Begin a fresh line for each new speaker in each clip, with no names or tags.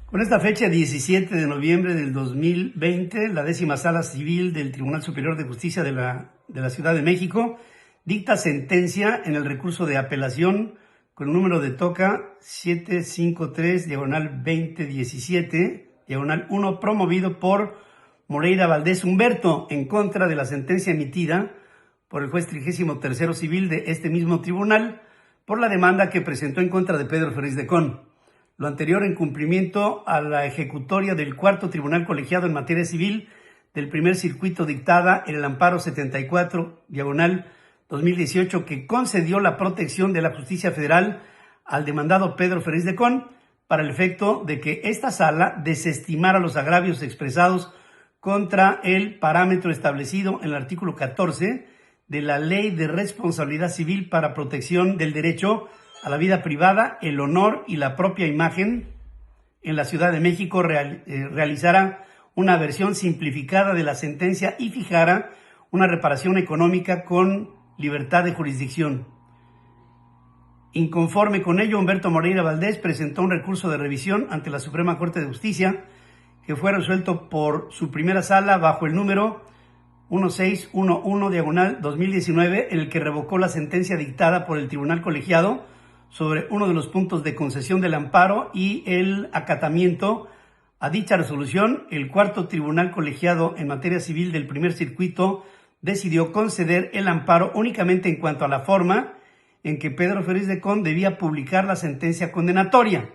Con esta fecha, 17 de noviembre del 2020, la 10ª Sala Civil del Tribunal Superior de Justicia de la Ciudad de México dicta sentencia en el recurso de apelación con el número de toca 753-2017-1, promovido por Moreira Valdés Humberto, en contra de la sentencia emitida por el juez 33º civil de este mismo tribunal por la demanda que presentó en contra de Pedro Ferriz de Con. Lo anterior en cumplimiento a la ejecutoria del Cuarto Tribunal Colegiado en Materia Civil del Primer Circuito dictada en el amparo 74/2018, que concedió la protección de la justicia federal al demandado Pedro Ferriz de Con para el efecto de que esta sala desestimara los agravios expresados contra el parámetro establecido en el artículo 14 de la Ley de Responsabilidad Civil para Protección del Derecho a la Vida Privada, el honor y la propia imagen. En la Ciudad de México realizara una versión simplificada de la sentencia y fijara una reparación económica con libertad de jurisdicción. Inconforme con ello, Humberto Moreira Valdés presentó un recurso de revisión ante la Suprema Corte de Justicia, que fue resuelto por su primera sala bajo el número 1611/2019, en el que revocó la sentencia dictada por el Tribunal Colegiado sobre uno de los puntos de concesión del amparo y el acatamiento a dicha resolución. El Cuarto Tribunal Colegiado en Materia Civil del Primer Circuito decidió conceder el amparo únicamente en cuanto a la forma en que Pedro Ferriz de Con debía publicar la sentencia condenatoria,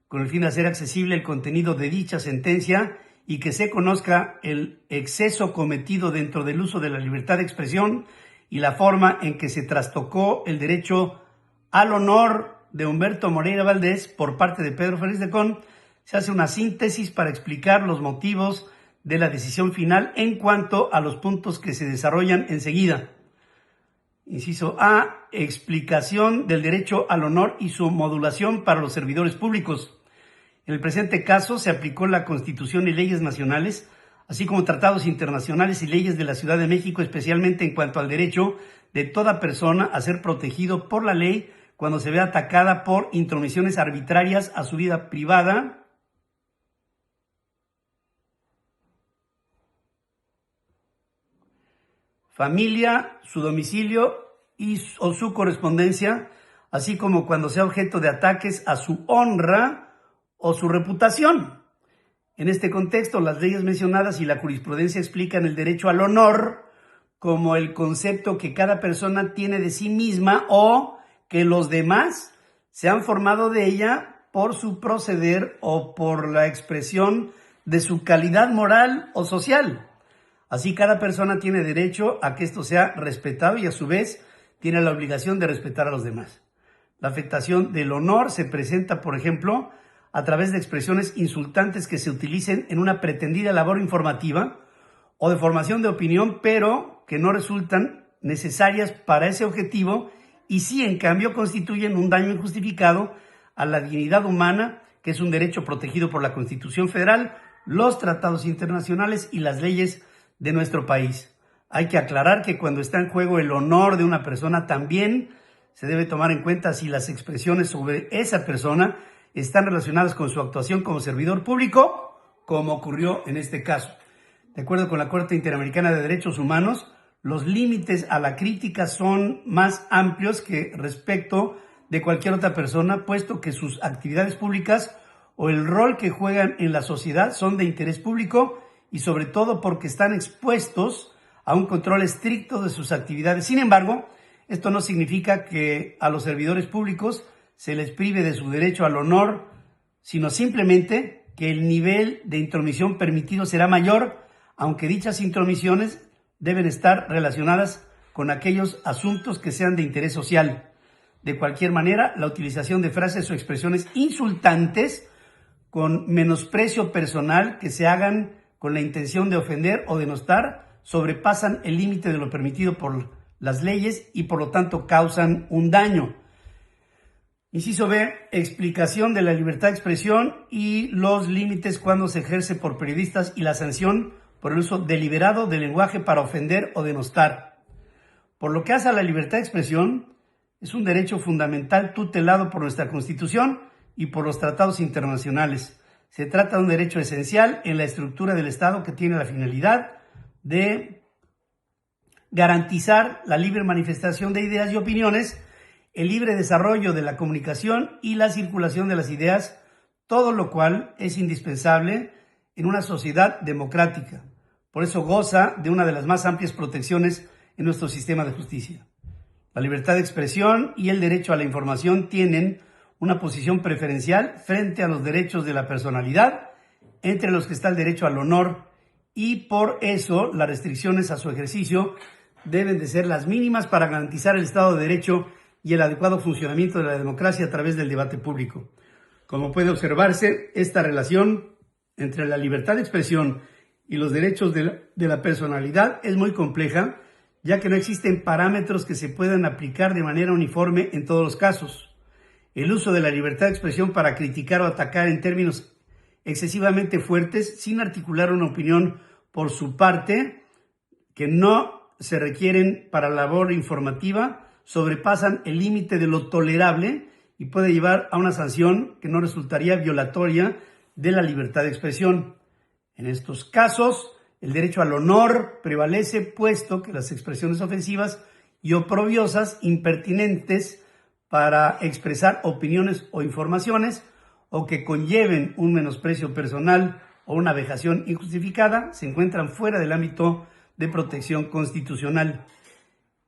con el fin de hacer accesible el contenido de dicha sentencia y que se conozca el exceso cometido dentro del uso de la libertad de expresión y la forma en que se trastocó el derecho al honor de Humberto Moreira Valdés por parte de Pedro Ferriz de Con. Se hace una síntesis para explicar los motivos de la decisión final en cuanto a los puntos que se desarrollan enseguida. Inciso A, explicación del derecho al honor y su modulación para los servidores públicos. En el presente caso se aplicó la Constitución y leyes nacionales, así como tratados internacionales y leyes de la Ciudad de México, especialmente en cuanto al derecho de toda persona a ser protegido por la ley cuando se vea atacada por intromisiones arbitrarias a su vida privada, familia, su domicilio o su correspondencia, así como cuando sea objeto de ataques a su honra o su reputación. En este contexto, las leyes mencionadas y la jurisprudencia explican el derecho al honor como el concepto que cada persona tiene de sí misma o que los demás se han formado de ella por su proceder o por la expresión de su calidad moral o social. Así, cada persona tiene derecho a que esto sea respetado y a su vez tiene la obligación de respetar a los demás. La afectación del honor se presenta, por ejemplo, a través de expresiones insultantes que se utilicen en una pretendida labor informativa o de formación de opinión, pero que no resultan necesarias para ese objetivo y sí, en cambio, constituyen un daño injustificado a la dignidad humana, que es un derecho protegido por la Constitución Federal, los tratados internacionales y las leyes de nuestro país. Hay que aclarar que cuando está en juego el honor de una persona, también se debe tomar en cuenta si las expresiones sobre esa persona están relacionadas con su actuación como servidor público, como ocurrió en este caso. De acuerdo con la Corte Interamericana de Derechos Humanos, los límites a la crítica son más amplios que respecto de cualquier otra persona, puesto que sus actividades públicas o el rol que juegan en la sociedad son de interés público y sobre todo porque están expuestos a un control estricto de sus actividades. Sin embargo, esto no significa que a los servidores públicos se les prive de su derecho al honor, sino simplemente que el nivel de intromisión permitido será mayor, aunque dichas intromisiones deben estar relacionadas con aquellos asuntos que sean de interés social. De cualquier manera, la utilización de frases o expresiones insultantes con menosprecio personal que se hagan con la intención de ofender o denostar sobrepasan el límite de lo permitido por las leyes y por lo tanto causan un daño. Inciso B, explicación de la libertad de expresión y los límites cuando se ejerce por periodistas y la sanción por el uso deliberado del lenguaje para ofender o denostar. Por lo que hace a la libertad de expresión, es un derecho fundamental tutelado por nuestra Constitución y por los tratados internacionales. Se trata de un derecho esencial en la estructura del Estado que tiene la finalidad de garantizar la libre manifestación de ideas y opiniones, el libre desarrollo de la comunicación y la circulación de las ideas, todo lo cual es indispensable en una sociedad democrática. Por eso goza de una de las más amplias protecciones en nuestro sistema de justicia. La libertad de expresión y el derecho a la información tienen una posición preferencial frente a los derechos de la personalidad, entre los que está el derecho al honor, y por eso las restricciones a su ejercicio deben de ser las mínimas para garantizar el Estado de Derecho y el adecuado funcionamiento de la democracia a través del debate público. Como puede observarse, esta relación entre la libertad de expresión y los derechos de la personalidad es muy compleja, ya que no existen parámetros que se puedan aplicar de manera uniforme en todos los casos. El uso de la libertad de expresión para criticar o atacar en términos excesivamente fuertes, sin articular una opinión por su parte, que no se requieren para la labor informativa, sobrepasan el límite de lo tolerable y puede llevar a una sanción que no resultaría violatoria de la libertad de expresión. En estos casos, el derecho al honor prevalece, puesto que las expresiones ofensivas y oprobiosas, impertinentes para expresar opiniones o informaciones, o que conlleven un menosprecio personal o una vejación injustificada, se encuentran fuera del ámbito de protección constitucional.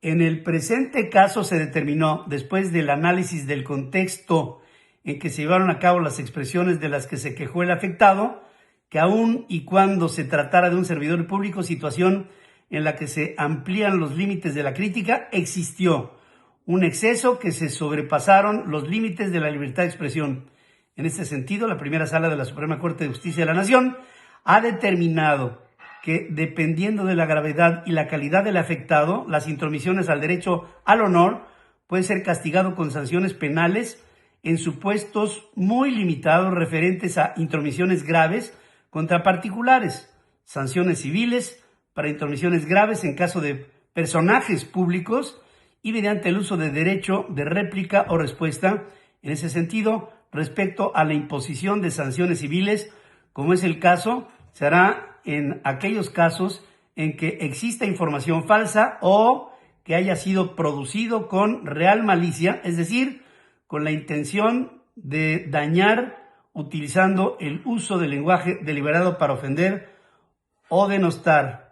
En el presente caso se determinó, después del análisis del contexto en que se llevaron a cabo las expresiones de las que se quejó el afectado, que aun y cuando se tratara de un servidor público, situación en la que se amplían los límites de la crítica, existió un exceso que se sobrepasaron los límites de la libertad de expresión. En este sentido, la primera sala de la Suprema Corte de Justicia de la Nación ha determinado que, dependiendo de la gravedad y la calidad del afectado, las intromisiones al derecho al honor pueden ser castigado con sanciones penales en supuestos muy limitados referentes a intromisiones graves contra particulares, sanciones civiles para intromisiones graves en caso de personajes públicos y mediante el uso de derecho de réplica o respuesta. En ese sentido, respecto a la imposición de sanciones civiles, como es el caso, se hará en aquellos casos en que exista información falsa o que haya sido producido con real malicia, es decir, con la intención de dañar utilizando el uso del lenguaje deliberado para ofender o denostar.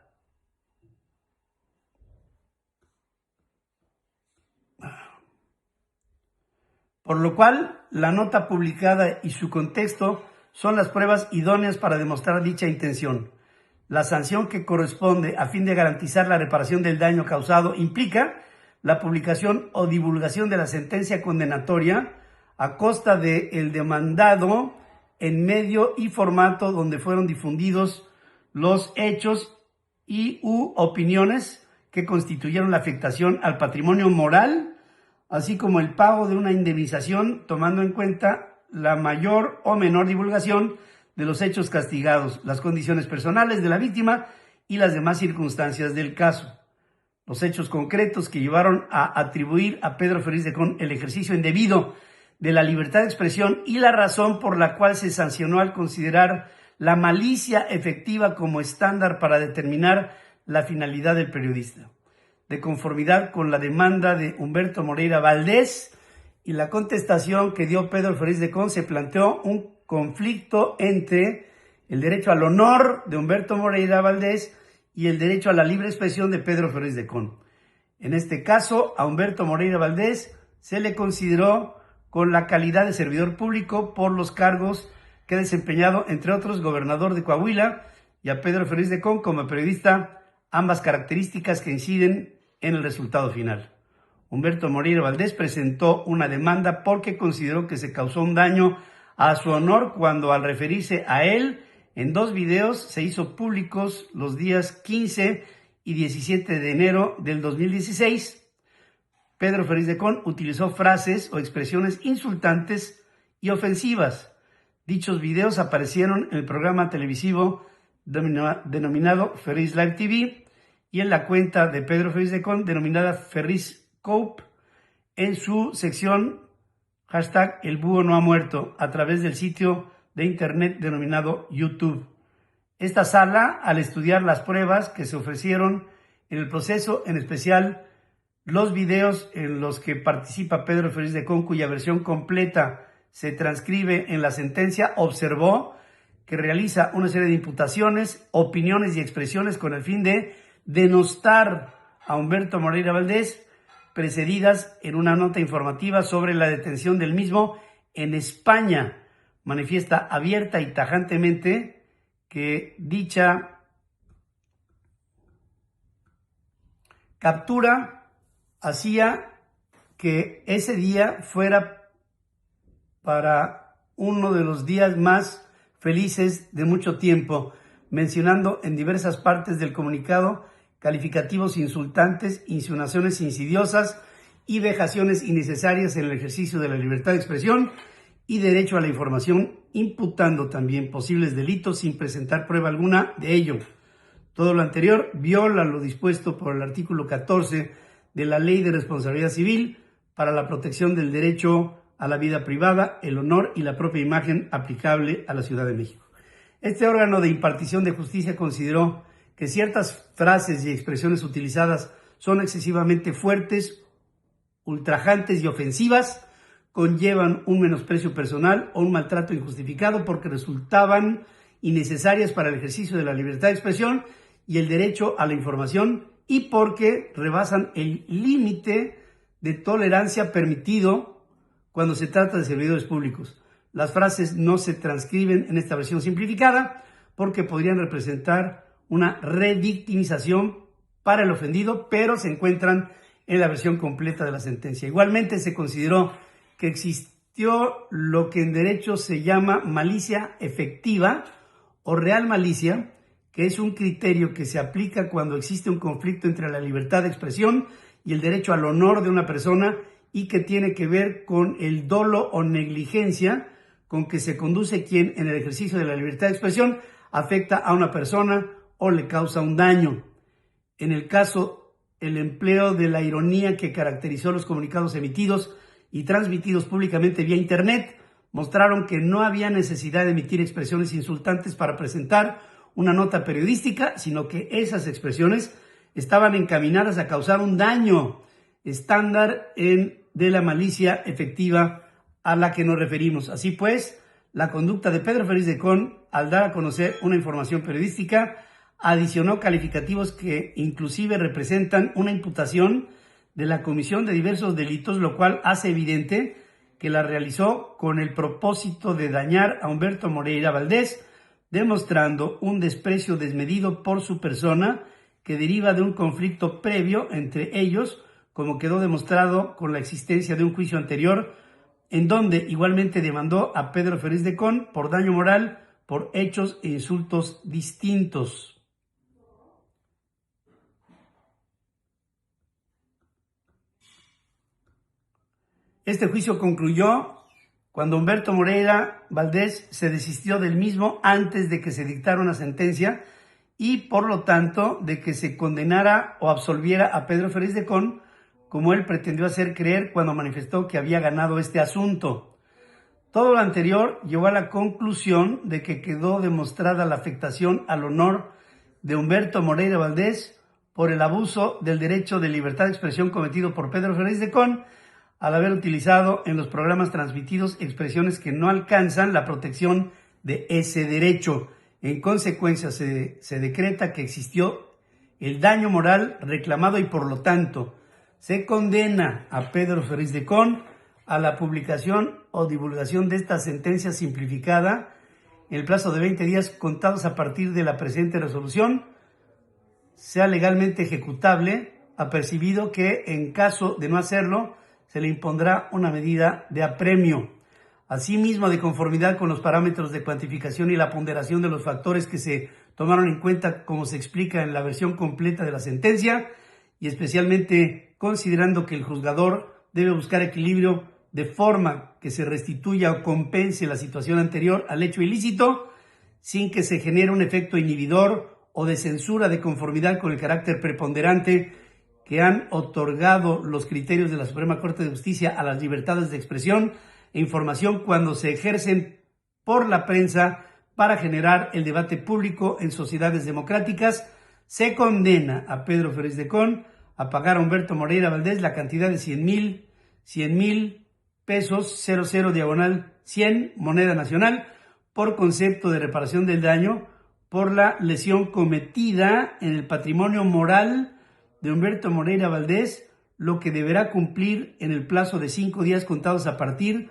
Por lo cual, la nota publicada y su contexto son las pruebas idóneas para demostrar dicha intención. La sanción que corresponde a fin de garantizar la reparación del daño causado implica la publicación o divulgación de la sentencia condenatoria a costa del demandado en medio y formato donde fueron difundidos los hechos y u opiniones que constituyeron la afectación al patrimonio moral, así como el pago de una indemnización, tomando en cuenta la mayor o menor divulgación de los hechos castigados, las condiciones personales de la víctima y las demás circunstancias del caso. Los hechos concretos que llevaron a atribuir a Pedro Ferriz de Con el ejercicio indebido de la libertad de expresión y la razón por la cual se sancionó al considerar la malicia efectiva como estándar para determinar la finalidad del periodista. De conformidad con la demanda de Humberto Moreira Valdés y la contestación que dio Pedro Ferriz de Con, se planteó un conflicto entre el derecho al honor de Humberto Moreira Valdés y el derecho a la libre expresión de Pedro Ferriz de Con. En este caso, a Humberto Moreira Valdés se le consideró con la calidad de servidor público por los cargos que ha desempeñado, entre otros, gobernador de Coahuila, y a Pedro Ferriz de Con como periodista, ambas características que inciden en el resultado final. Humberto Moreira Valdés presentó una demanda porque consideró que se causó un daño a su honor cuando, al referirse a él en dos videos, se hizo públicos los días 15 y 17 de enero del 2016. Pedro Ferriz de Con utilizó frases o expresiones insultantes y ofensivas. Dichos videos aparecieron en el programa televisivo denominado Ferriz Live TV y en la cuenta de Pedro Ferriz de Con denominada Ferriz Cope en su sección #El Búho No Ha Muerto, a través del sitio de Internet denominado YouTube. Esta sala, al estudiar las pruebas que se ofrecieron en el proceso, en especial los videos en los que participa Pedro Ferriz de Con, cuya versión completa se transcribe en la sentencia, observó que realiza una serie de imputaciones, opiniones y expresiones con el fin de denostar a Humberto Moreira Valdés, precedidas en una nota informativa sobre la detención del mismo en España. Manifiesta abierta y tajantemente que dicha captura hacía que ese día fuera para uno de los días más felices de mucho tiempo, mencionando en diversas partes del comunicado calificativos insultantes, insinuaciones insidiosas y vejaciones innecesarias en el ejercicio de la libertad de expresión y derecho a la información, imputando también posibles delitos sin presentar prueba alguna de ello. Todo lo anterior viola lo dispuesto por el artículo 14 de la Ley de Responsabilidad Civil para la protección del derecho a la vida privada, el honor y la propia imagen aplicable a la Ciudad de México. Este órgano de impartición de justicia consideró que ciertas frases y expresiones utilizadas son excesivamente fuertes, ultrajantes y ofensivas, conllevan un menosprecio personal o un maltrato injustificado porque resultaban innecesarias para el ejercicio de la libertad de expresión y el derecho a la información y porque rebasan el límite de tolerancia permitido cuando se trata de servidores públicos. Las frases no se transcriben en esta versión simplificada porque podrían representar una revictimización para el ofendido, pero se encuentran en la versión completa de la sentencia. Igualmente se consideró que existió lo que en derecho se llama malicia efectiva o real malicia, que es un criterio que se aplica cuando existe un conflicto entre la libertad de expresión y el derecho al honor de una persona y que tiene que ver con el dolo o negligencia con que se conduce quien en el ejercicio de la libertad de expresión afecta a una persona o le causa un daño. En el caso, el empleo de la ironía que caracterizó los comunicados emitidos y transmitidos públicamente vía Internet mostraron que no había necesidad de emitir expresiones insultantes para presentar una nota periodística, sino que esas expresiones estaban encaminadas a causar un daño estándar de la malicia efectiva a la que nos referimos. Así pues, la conducta de Pedro Ferriz de Con, al dar a conocer una información periodística, adicionó calificativos que inclusive representan una imputación de la comisión de diversos delitos, lo cual hace evidente que la realizó con el propósito de dañar a Humberto Moreira Valdés, demostrando un desprecio desmedido por su persona que deriva de un conflicto previo entre ellos, como quedó demostrado con la existencia de un juicio anterior, en donde igualmente demandó a Pedro Ferriz de Con por daño moral por hechos e insultos distintos. Este juicio concluyó cuando Humberto Moreira Valdés se desistió del mismo antes de que se dictara una sentencia y, por lo tanto, de que se condenara o absolviera a Pedro Ferriz de Con, como él pretendió hacer creer cuando manifestó que había ganado este asunto. Todo lo anterior llevó a la conclusión de que quedó demostrada la afectación al honor de Humberto Moreira Valdés por el abuso del derecho de libertad de expresión cometido por Pedro Ferriz de Con, al haber utilizado en los programas transmitidos expresiones que no alcanzan la protección de ese derecho. En consecuencia, se decreta que existió el daño moral reclamado y por lo tanto se condena a Pedro Ferriz de Con a la publicación o divulgación de esta sentencia simplificada en el plazo de 20 días contados a partir de la presente resolución, sea legalmente ejecutable, apercibido que en caso de no hacerlo, se le impondrá una medida de apremio. Asimismo, de conformidad con los parámetros de cuantificación y la ponderación de los factores que se tomaron en cuenta, como se explica en la versión completa de la sentencia, y especialmente considerando que el juzgador debe buscar equilibrio de forma que se restituya o compense la situación anterior al hecho ilícito, sin que se genere un efecto inhibidor o de censura de conformidad con el carácter preponderante que han otorgado los criterios de la Suprema Corte de Justicia a las libertades de expresión e información cuando se ejercen por la prensa para generar el debate público en sociedades democráticas. Se condena a Pedro Ferriz de Con a pagar a Humberto Moreira Valdés la cantidad de 100,000 pesos, 00/100, moneda nacional, por concepto de reparación del daño por la lesión cometida en el patrimonio moral de Humberto Moreira Valdés, lo que deberá cumplir en el plazo de 5 días contados a partir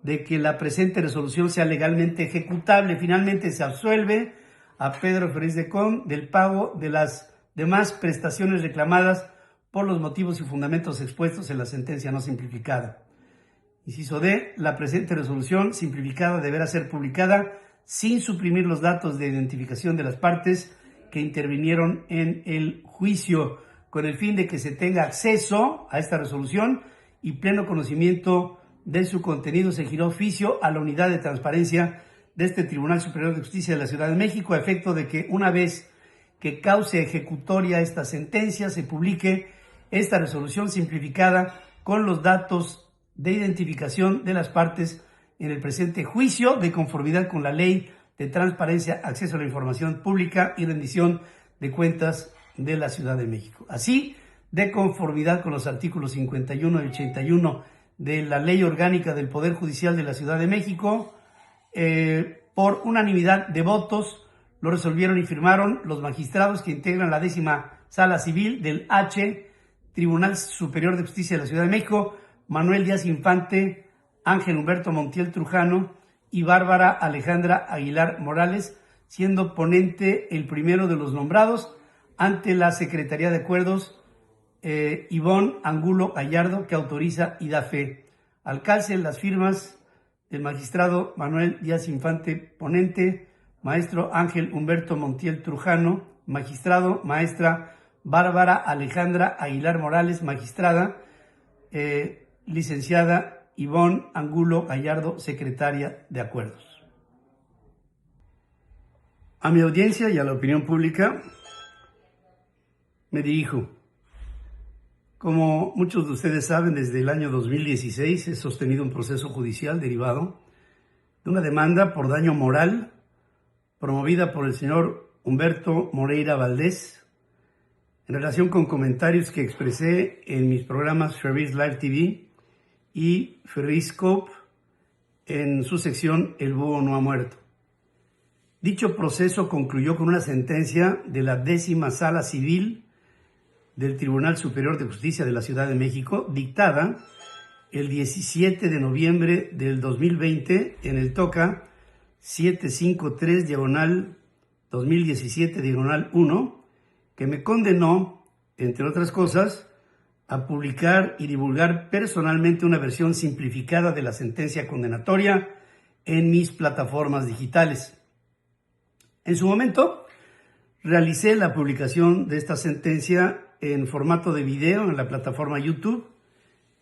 de que la presente resolución sea legalmente ejecutable. Finalmente se absuelve a Pedro Ferriz de Con del pago de las demás prestaciones reclamadas por los motivos y fundamentos expuestos en la sentencia no simplificada. Inciso D. La presente resolución simplificada deberá ser publicada sin suprimir los datos de identificación de las partes que intervinieron en el juicio, con el fin de que se tenga acceso a esta resolución y pleno conocimiento de su contenido. Se giró oficio a la Unidad de Transparencia de este Tribunal Superior de Justicia de la Ciudad de México, a efecto de que una vez que cause ejecutoria esta sentencia, se publique esta resolución simplificada con los datos de identificación de las partes en el presente juicio, de conformidad con la Ley de Transparencia, Acceso a la Información Pública y Rendición de Cuentas de la Ciudad de México. Así, de conformidad con los artículos 51 y 81 de la Ley Orgánica del Poder Judicial de la Ciudad de México, por unanimidad de votos, lo resolvieron y firmaron los magistrados que integran la 10ª Sala Civil del Tribunal Superior de Justicia de la Ciudad de México: Manuel Díaz Infante, Ángel Humberto Montiel Trujano y Bárbara Alejandra Aguilar Morales, siendo ponente el primero de los nombrados ante la Secretaría de Acuerdos, Ivonne Angulo Gallardo, que autoriza y da fe. Al calce las firmas del magistrado Manuel Díaz Infante, ponente; maestro Ángel Humberto Montiel Trujano; magistrado maestra Bárbara Alejandra Aguilar Morales; magistrada licenciada Ivonne Angulo Gallardo, secretaria de Acuerdos. A mi audiencia y a la opinión pública me dirijo. Como muchos de ustedes saben, desde el año 2016 he sostenido un proceso judicial derivado de una demanda por daño moral promovida por el señor Humberto Moreira Valdés en relación con comentarios que expresé en mis programas Ferriz Live TV y Ferriscope en su sección El Búho No Ha Muerto. Dicho proceso concluyó con una sentencia de la 10ª Sala Civil del Tribunal Superior de Justicia de la Ciudad de México, dictada el 17 de noviembre del 2020 en el TOCA 753/2017/1, que me condenó, entre otras cosas, a publicar y divulgar personalmente una versión simplificada de la sentencia condenatoria en mis plataformas digitales. En su momento, realicé la publicación de esta sentencia en formato de video en la plataforma YouTube,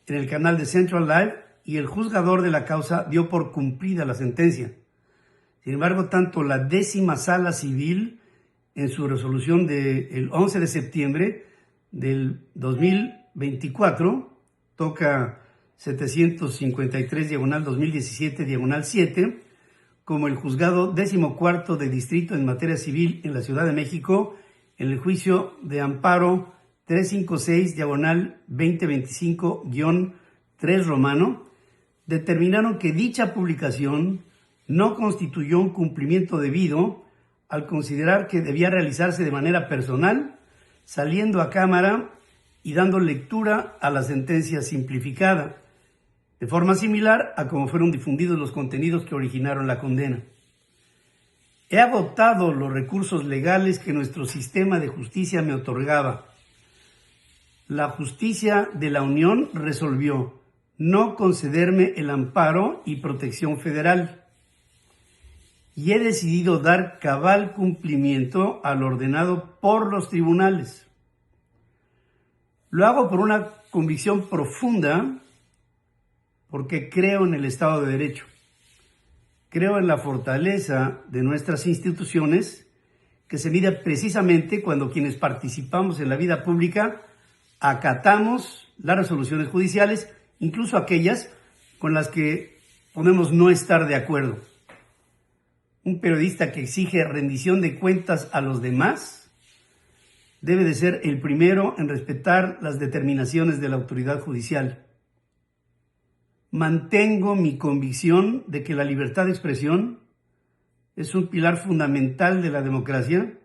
en el canal de Central Live, y el juzgador de la causa dio por cumplida la sentencia. Sin embargo, tanto la 10ª Sala Civil, en su resolución del 11 de septiembre del 2024, toca 753/2017/7, como el juzgado 14º de distrito en materia civil en la Ciudad de México, en el juicio de amparo 356/2025-3 romano, determinaron que dicha publicación no constituyó un cumplimiento debido al considerar que debía realizarse de manera personal, saliendo a cámara y dando lectura a la sentencia simplificada, de forma similar a como fueron difundidos los contenidos que originaron la condena. He agotado los recursos legales que nuestro sistema de justicia me otorgaba. La justicia de la Unión resolvió no concederme el amparo y protección federal, y he decidido dar cabal cumplimiento a lo ordenado por los tribunales. Lo hago por una convicción profunda, porque creo en el Estado de Derecho. Creo en la fortaleza de nuestras instituciones, que se mide precisamente cuando quienes participamos en la vida pública acatamos las resoluciones judiciales, incluso aquellas con las que podemos no estar de acuerdo. Un periodista que exige rendición de cuentas a los demás debe de ser el primero en respetar las determinaciones de la autoridad judicial. Mantengo mi convicción de que la libertad de expresión es un pilar fundamental de la democracia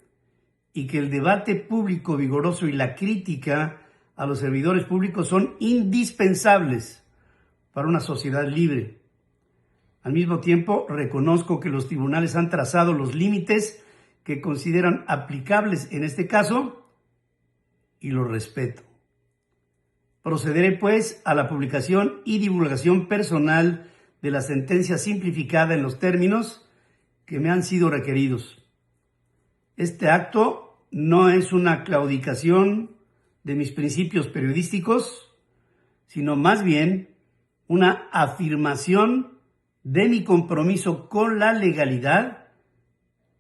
y que el debate público vigoroso y la crítica a los servidores públicos son indispensables para una sociedad libre. Al mismo tiempo, reconozco que los tribunales han trazado los límites que consideran aplicables en este caso y los respeto. Procederé, pues, a la publicación y divulgación personal de la sentencia simplificada en los términos que me han sido requeridos. Este acto no es una claudicación de mis principios periodísticos, sino más bien una afirmación de mi compromiso con la legalidad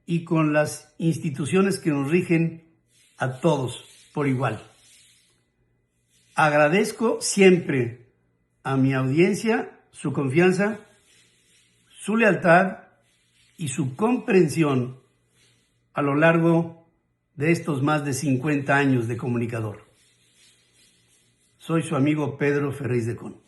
y con las instituciones que nos rigen a todos por igual. Agradezco siempre a mi audiencia su confianza, su lealtad y su comprensión a lo largo de estos más de 50 años de comunicador. Soy su amigo Pedro Ferriz de Con.